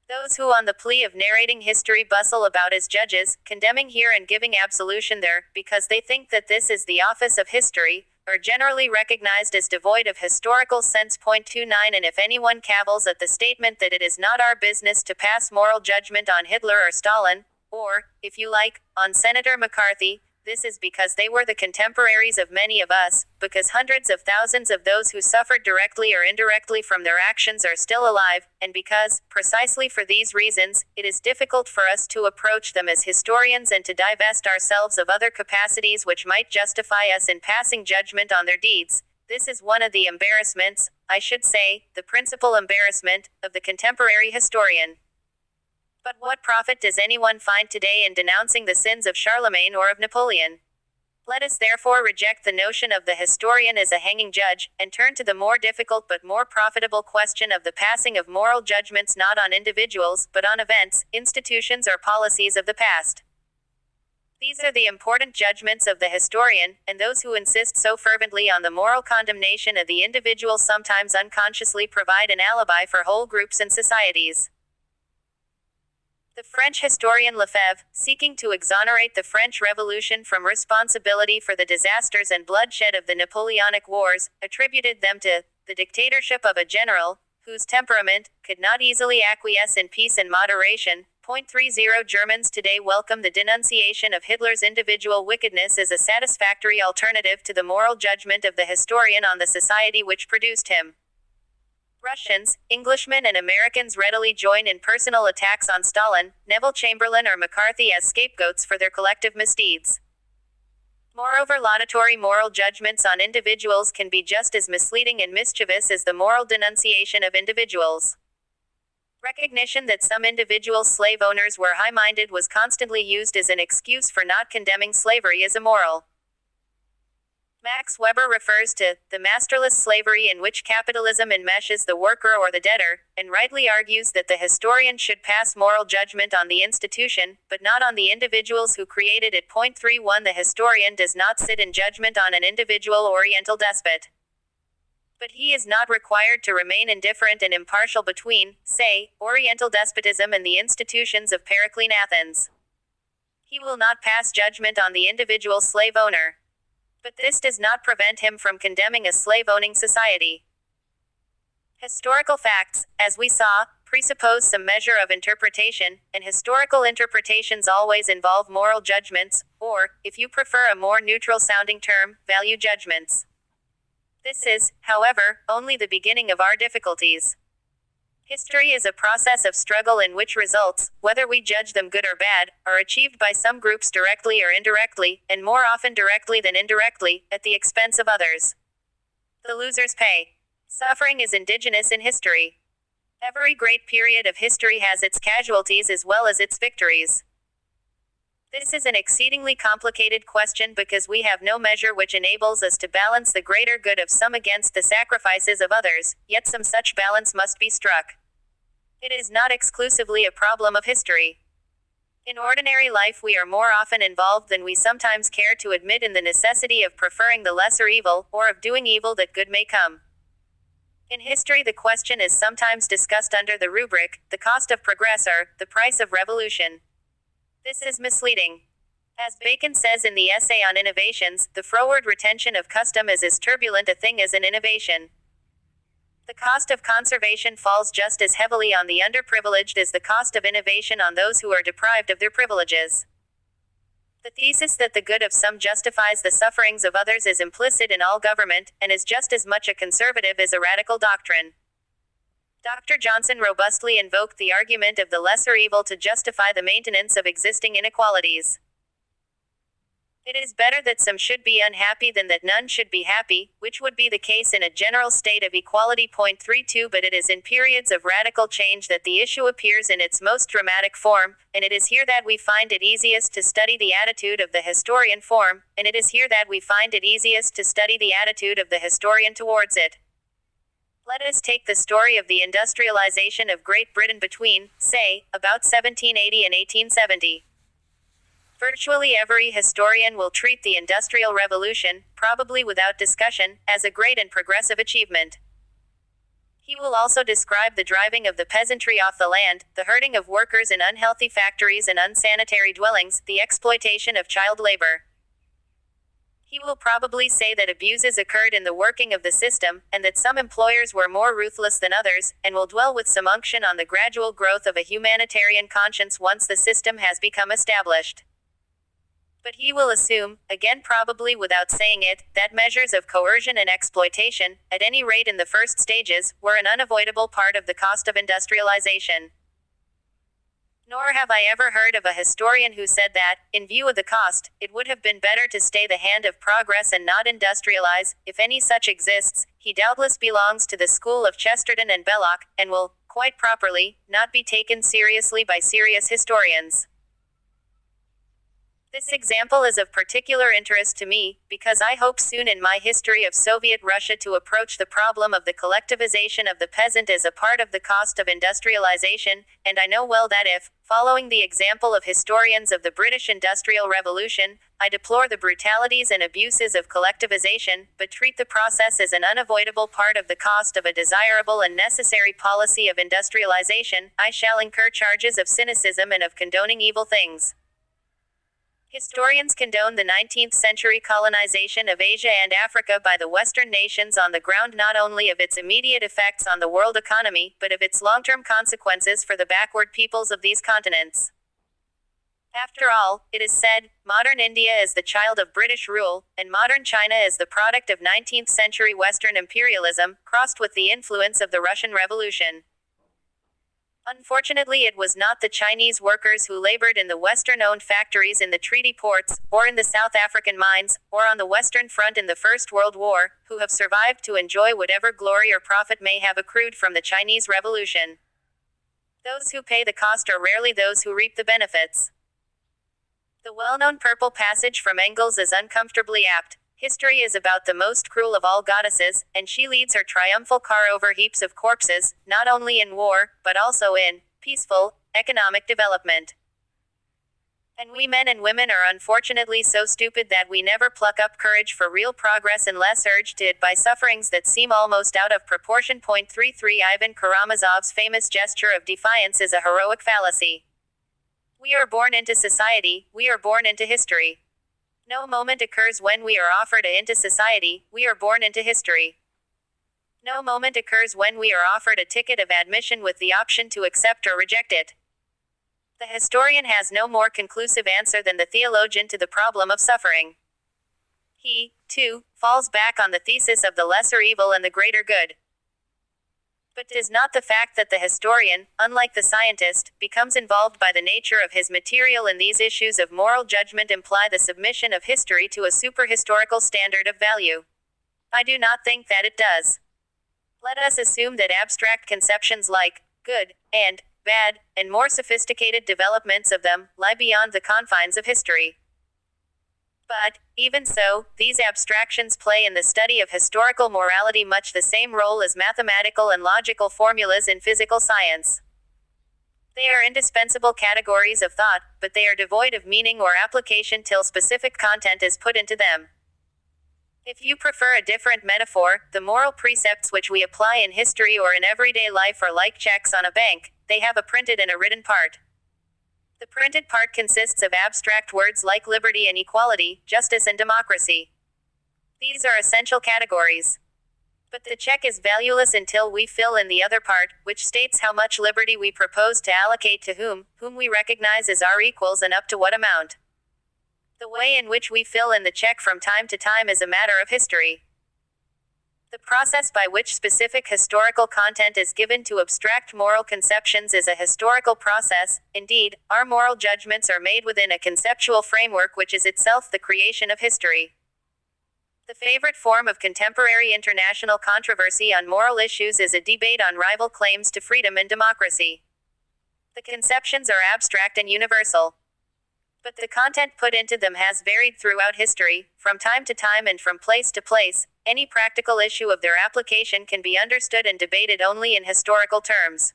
S1: Those who on the plea of narrating history bustle about as judges, condemning here and giving absolution there, because they think that this is the office of history, are generally recognized as devoid of historical sense. 29 And if anyone cavils at the statement that it is not our business to pass moral judgment on Hitler or Stalin, or, if you like, on Senator McCarthy, this is because they were the contemporaries of many of us, because hundreds of thousands of those who suffered directly or indirectly from their actions are still alive, and because, precisely for these reasons, it is difficult for us to approach them as historians and to divest ourselves of other capacities which might justify us in passing judgment on their deeds. This is one of the embarrassments, I should say, the principal embarrassment, of the contemporary historian. But what profit does anyone find today in denouncing the sins of Charlemagne or of Napoleon? Let us therefore reject the notion of the historian as a hanging judge, and turn to the more difficult but more profitable question of the passing of moral judgments not on individuals, but on events, institutions or policies of the past. These are the important judgments of the historian, and those who insist so fervently on the moral condemnation of the individual sometimes unconsciously provide an alibi for whole groups and societies. The French historian Lefebvre, seeking to exonerate the French Revolution from responsibility for the disasters and bloodshed of the Napoleonic Wars, attributed them to the dictatorship of a general, whose temperament could not easily acquiesce in peace and moderation. 30 Germans today welcome the denunciation of Hitler's individual wickedness as a satisfactory alternative to the moral judgment of the historian on the society which produced him. Russians, Englishmen and Americans readily join in personal attacks on Stalin, Neville Chamberlain or McCarthy as scapegoats for their collective misdeeds. Moreover, laudatory moral judgments on individuals can be just as misleading and mischievous as the moral denunciation of individuals. Recognition that some individual slave owners were high-minded was constantly used as an excuse for not condemning slavery as immoral. Max Weber refers to the masterless slavery in which capitalism enmeshes the worker or the debtor, and rightly argues that the historian should pass moral judgment on the institution, but not on the individuals who created it. 31 The historian does not sit in judgment on an individual Oriental despot. But he is not required to remain indifferent and impartial between, say, Oriental despotism and the institutions of Periclean Athens. He will not pass judgment on the individual slave owner. But this does not prevent him from condemning a slave-owning society. Historical facts, as we saw, presuppose some measure of interpretation, and historical interpretations always involve moral judgments, or, if you prefer a more neutral-sounding term, value judgments. This is, however, only the beginning of our difficulties. History is a process of struggle in which results, whether we judge them good or bad, are achieved by some groups directly or indirectly, and more often directly than indirectly, at the expense of others. The losers pay. Suffering is indigenous in history. Every great period of history has its casualties as well as its victories. This is an exceedingly complicated question because we have no measure which enables us to balance the greater good of some against the sacrifices of others, yet some such balance must be struck. It is not exclusively a problem of history. In ordinary life we are more often involved than we sometimes care to admit in the necessity of preferring the lesser evil, or of doing evil that good may come. In history the question is sometimes discussed under the rubric, the cost of progress or, the price of revolution. This is misleading. As Bacon says in the Essay on Innovations, the froward retention of custom is as turbulent a thing as an innovation. The cost of conservation falls just as heavily on the underprivileged as the cost of innovation on those who are deprived of their privileges. The thesis that the good of some justifies the sufferings of others is implicit in all government, and is just as much a conservative as a radical doctrine. Dr. Johnson robustly invoked the argument of the lesser evil to justify the maintenance of existing inequalities. It is better that some should be unhappy than that none should be happy, which would be the case in a general state of equality. 32 But it is in periods of radical change that the issue appears in its most dramatic form, and it is here that we find it easiest to study the attitude of the historian towards it. Let us take the story of the industrialization of Great Britain between, say, about 1780 and 1870. Virtually every historian will treat the Industrial Revolution, probably without discussion, as a great and progressive achievement. He will also describe the driving of the peasantry off the land, the herding of workers in unhealthy factories and unsanitary dwellings, the exploitation of child labor. He will probably say that abuses occurred in the working of the system, and that some employers were more ruthless than others, and will dwell with some unction on the gradual growth of a humanitarian conscience once the system has become established. But he will assume, again probably without saying it, that measures of coercion and exploitation, at any rate in the first stages, were an unavoidable part of the cost of industrialization. Nor have I ever heard of a historian who said that, in view of the cost, it would have been better to stay the hand of progress and not industrialize. If any such exists, he doubtless belongs to the school of Chesterton and Belloc, and will, quite properly, not be taken seriously by serious historians. This example is of particular interest to me, because I hope soon in my history of Soviet Russia to approach the problem of the collectivization of the peasant as a part of the cost of industrialization, and I know well that if, following the example of historians of the British Industrial Revolution, I deplore the brutalities and abuses of collectivization, but treat the process as an unavoidable part of the cost of a desirable and necessary policy of industrialization, I shall incur charges of cynicism and of condoning evil things. Historians condone the 19th-century colonization of Asia and Africa by the Western nations on the ground not only of its immediate effects on the world economy, but of its long-term consequences for the backward peoples of these continents. After all, it is said, modern India is the child of British rule, and modern China is the product of 19th-century Western imperialism, crossed with the influence of the Russian Revolution. Unfortunately, it was not the Chinese workers who labored in the Western-owned factories in the treaty ports, or in the South African mines, or on the Western Front in the First World War, who have survived to enjoy whatever glory or profit may have accrued from the Chinese Revolution. Those who pay the cost are rarely those who reap the benefits. The well-known purple passage from Engels is uncomfortably apt. History is about the most cruel of all goddesses, and she leads her triumphal car over heaps of corpses, not only in war, but also in peaceful, economic development. And we men and women are unfortunately so stupid that we never pluck up courage for real progress unless urged to it by sufferings that seem almost out of proportion. 33 Ivan Karamazov's famous gesture of defiance is a heroic fallacy. We are born into society, we are born into history. No moment occurs when we are offered into society, we are born into history. No moment occurs when we are offered a ticket of admission with the option to accept or reject it. The historian has no more conclusive answer than the theologian to the problem of suffering. He, too, falls back on the thesis of the lesser evil and the greater good. But does not the fact that the historian, unlike the scientist, becomes involved by the nature of his material in these issues of moral judgment imply the submission of history to a superhistorical standard of value? I do not think that it does. Let us assume that abstract conceptions like good and bad, and more sophisticated developments of them, lie beyond the confines of history. But, even so, these abstractions play in the study of historical morality much the same role as mathematical and logical formulas in physical science. They are indispensable categories of thought, but they are devoid of meaning or application till specific content is put into them. If you prefer a different metaphor, the moral precepts which we apply in history or in everyday life are like checks on a bank, they have a printed and a written part. The printed part consists of abstract words like liberty and equality, justice and democracy. These are essential categories. But the check is valueless until we fill in the other part, which states how much liberty we propose to allocate to whom we recognize as our equals and up to what amount. The way in which we fill in the check from time to time is a matter of history. The process by which specific historical content is given to abstract moral conceptions is a historical process. Indeed, our moral judgments are made within a conceptual framework which is itself the creation of history. The favorite form of contemporary international controversy on moral issues is a debate on rival claims to freedom and democracy. The conceptions are abstract and universal, but the content put into them has varied throughout history, from time to time and from place to place. Any practical issue of their application can be understood and debated only in historical terms.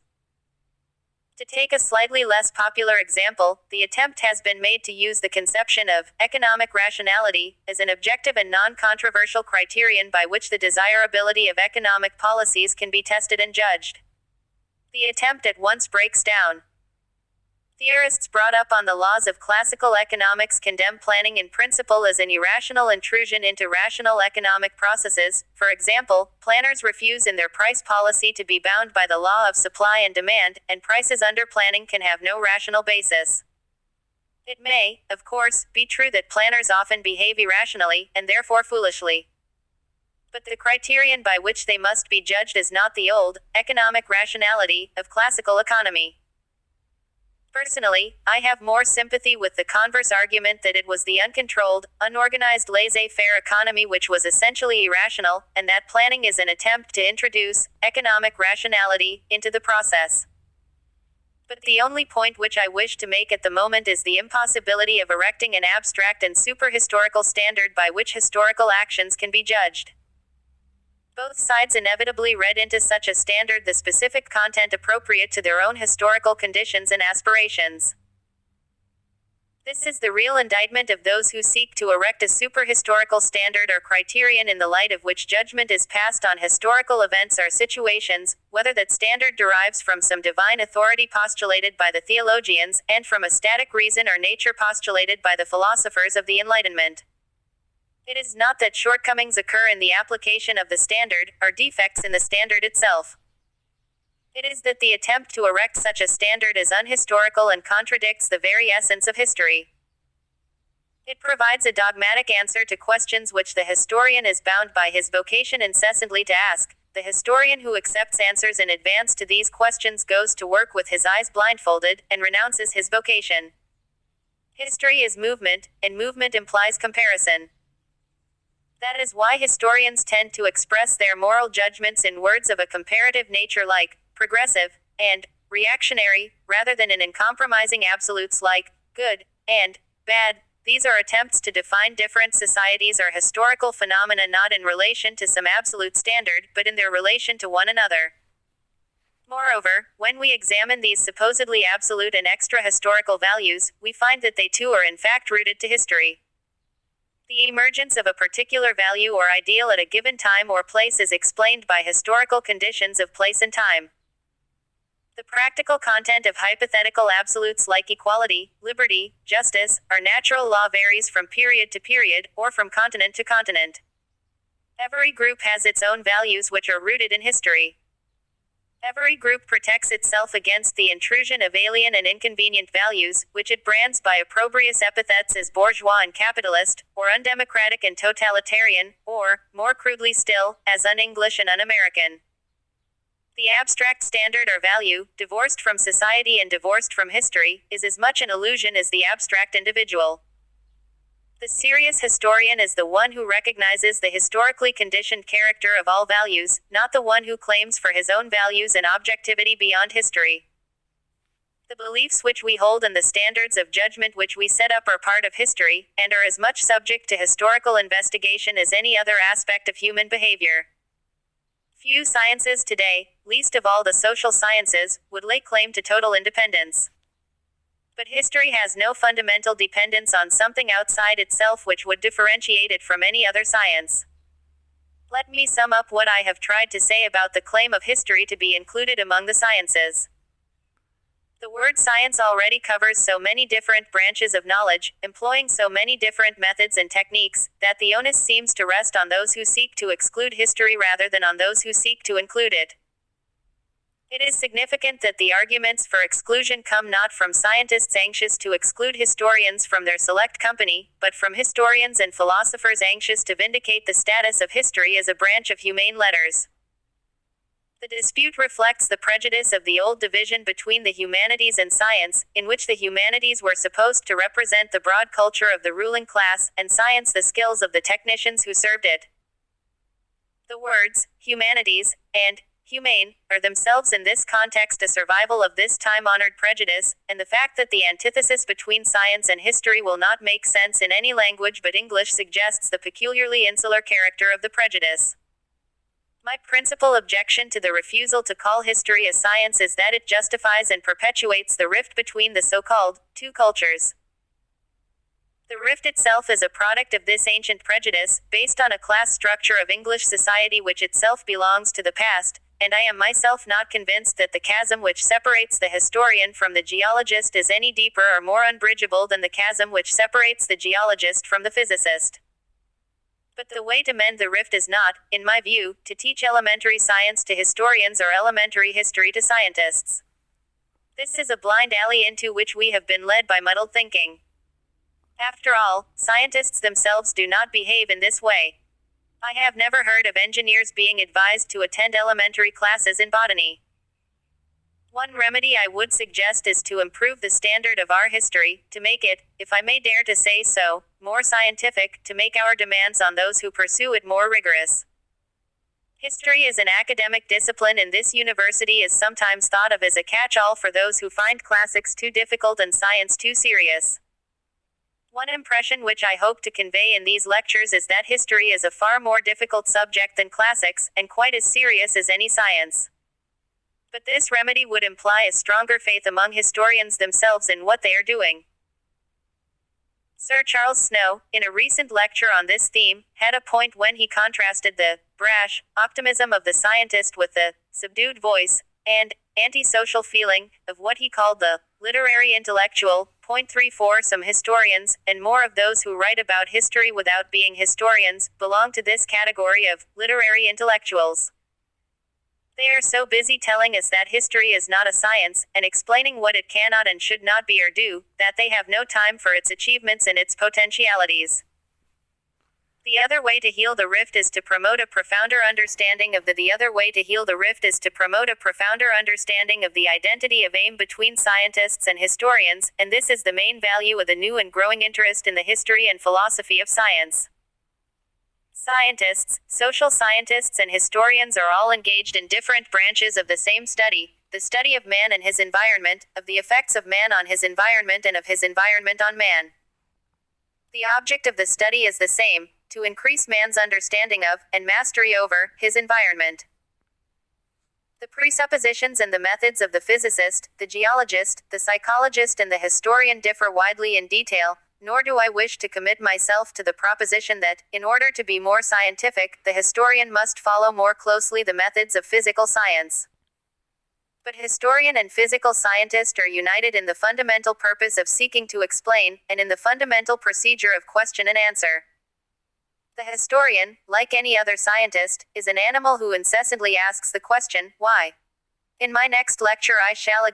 S1: To take a slightly less popular example, the attempt has been made to use the conception of economic rationality as an objective and non-controversial criterion by which the desirability of economic policies can be tested and judged. The attempt at once breaks down. Theorists brought up on the laws of classical economics condemn planning in principle as an irrational intrusion into rational economic processes. For example, planners refuse in their price policy to be bound by the law of supply and demand, and prices under planning can have no rational basis. It may, of course, be true that planners often behave irrationally, and therefore foolishly. But the criterion by which they must be judged is not the old, economic rationality, of classical economy. Personally, I have more sympathy with the converse argument that it was the uncontrolled, unorganized laissez-faire economy which was essentially irrational, and that planning is an attempt to introduce economic rationality into the process. But the only point which I wish to make at the moment is the impossibility of erecting an abstract and superhistorical standard by which historical actions can be judged. Both sides inevitably read into such a standard the specific content appropriate to their own historical conditions and aspirations. This is the real indictment of those who seek to erect a superhistorical standard or criterion in the light of which judgment is passed on historical events or situations, whether that standard derives from some divine authority postulated by the theologians, and from a static reason or nature postulated by the philosophers of the Enlightenment. It is not that shortcomings occur in the application of the standard, or defects in the standard itself. It is that the attempt to erect such a standard is unhistorical and contradicts the very essence of history. It provides a dogmatic answer to questions which the historian is bound by his vocation incessantly to ask. The historian who accepts answers in advance to these questions goes to work with his eyes blindfolded, and renounces his vocation. History is movement, and movement implies comparison. That is why historians tend to express their moral judgments in words of a comparative nature like progressive and reactionary, rather than in uncompromising absolutes like good and bad. These are attempts to define different societies or historical phenomena not in relation to some absolute standard, but in their relation to one another. Moreover, when we examine these supposedly absolute and extra-historical values, we find that they too are in fact rooted to history. The emergence of a particular value or ideal at a given time or place is explained by historical conditions of place and time. The practical content of hypothetical absolutes like equality, liberty, justice, or natural law varies from period to period, or from continent to continent. Every group has its own values which are rooted in history. Every group protects itself against the intrusion of alien and inconvenient values, which it brands by opprobrious epithets as bourgeois and capitalist, or undemocratic and totalitarian, or, more crudely still, as un-English and un-American. The abstract standard or value, divorced from society and divorced from history, is as much an illusion as the abstract individual. The serious historian is the one who recognizes the historically conditioned character of all values, not the one who claims for his own values an objectivity beyond history. The beliefs which we hold and the standards of judgment which we set up are part of history, and are as much subject to historical investigation as any other aspect of human behavior. Few sciences today, least of all the social sciences, would lay claim to total independence. But history has no fundamental dependence on something outside itself which would differentiate it from any other science. Let me sum up what I have tried to say about the claim of history to be included among the sciences. The word science already covers so many different branches of knowledge, employing so many different methods and techniques, that the onus seems to rest on those who seek to exclude history rather than on those who seek to include it. It is significant that the arguments for exclusion come not from scientists anxious to exclude historians from their select company, but from historians and philosophers anxious to vindicate the status of history as a branch of humane letters. The dispute reflects the prejudice of the old division between the humanities and science, in which the humanities were supposed to represent the broad culture of the ruling class, and science the skills of the technicians who served it. The words, humanities, and humane, are themselves in this context a survival of this time-honored prejudice, and the fact that the antithesis between science and history will not make sense in any language but English suggests the peculiarly insular character of the prejudice. My principal objection to the refusal to call history a science is that it justifies and perpetuates the rift between the so-called two cultures. The rift itself is a product of this ancient prejudice, based on a class structure of English society which itself belongs to the past, and I am myself not convinced that the chasm which separates the historian from the geologist is any deeper or more unbridgeable than the chasm which separates the geologist from the physicist. But the way to mend the rift is not, in my view, to teach elementary science to historians or elementary history to scientists. This is a blind alley into which we have been led by muddled thinking. After all, scientists themselves do not behave in this way. I have never heard of engineers being advised to attend elementary classes in botany. One remedy I would suggest is to improve the standard of our history, to make it, if I may dare to say so, more scientific, to make our demands on those who pursue it more rigorous. History as an academic discipline in this university is sometimes thought of as a catch-all for those who find classics too difficult and science too serious. One impression which I hope to convey in these lectures is that history is a far more difficult subject than classics, and quite as serious as any science. But this remedy would imply a stronger faith among historians themselves in what they are doing. Sir Charles Snow, in a recent lecture on this theme, had a point when he contrasted the brash optimism of the scientist with the subdued voice and antisocial feeling of what he called the literary intellectual. Point 34 Some historians, and more of those who write about history without being historians, belong to this category of literary intellectuals. They are so busy telling us that history is not a science, and explaining what it cannot and should not be or do, that they have no time for its achievements and its potentialities. The other way to heal the rift is to promote a profounder understanding of the other way to heal the rift is to promote a profounder understanding of the identity of aim between scientists and historians, and this is the main value of the new and growing interest in the history and philosophy of science. Scientists, social scientists and historians are all engaged in different branches of the same study, the study of man and his environment, of the effects of man on his environment and of his environment on man. The object of the study is the same, to increase man's understanding of, and mastery over, his environment. The presuppositions and the methods of the physicist, the geologist, the psychologist and the historian differ widely in detail, nor do I wish to commit myself to the proposition that, in order to be more scientific, the historian must follow more closely the methods of physical science. But historian and physical scientist are united in the fundamental purpose of seeking to explain, and in the fundamental procedure of question and answer. The historian, like any other scientist, is an animal who incessantly asks the question, why? In my next lecture I shall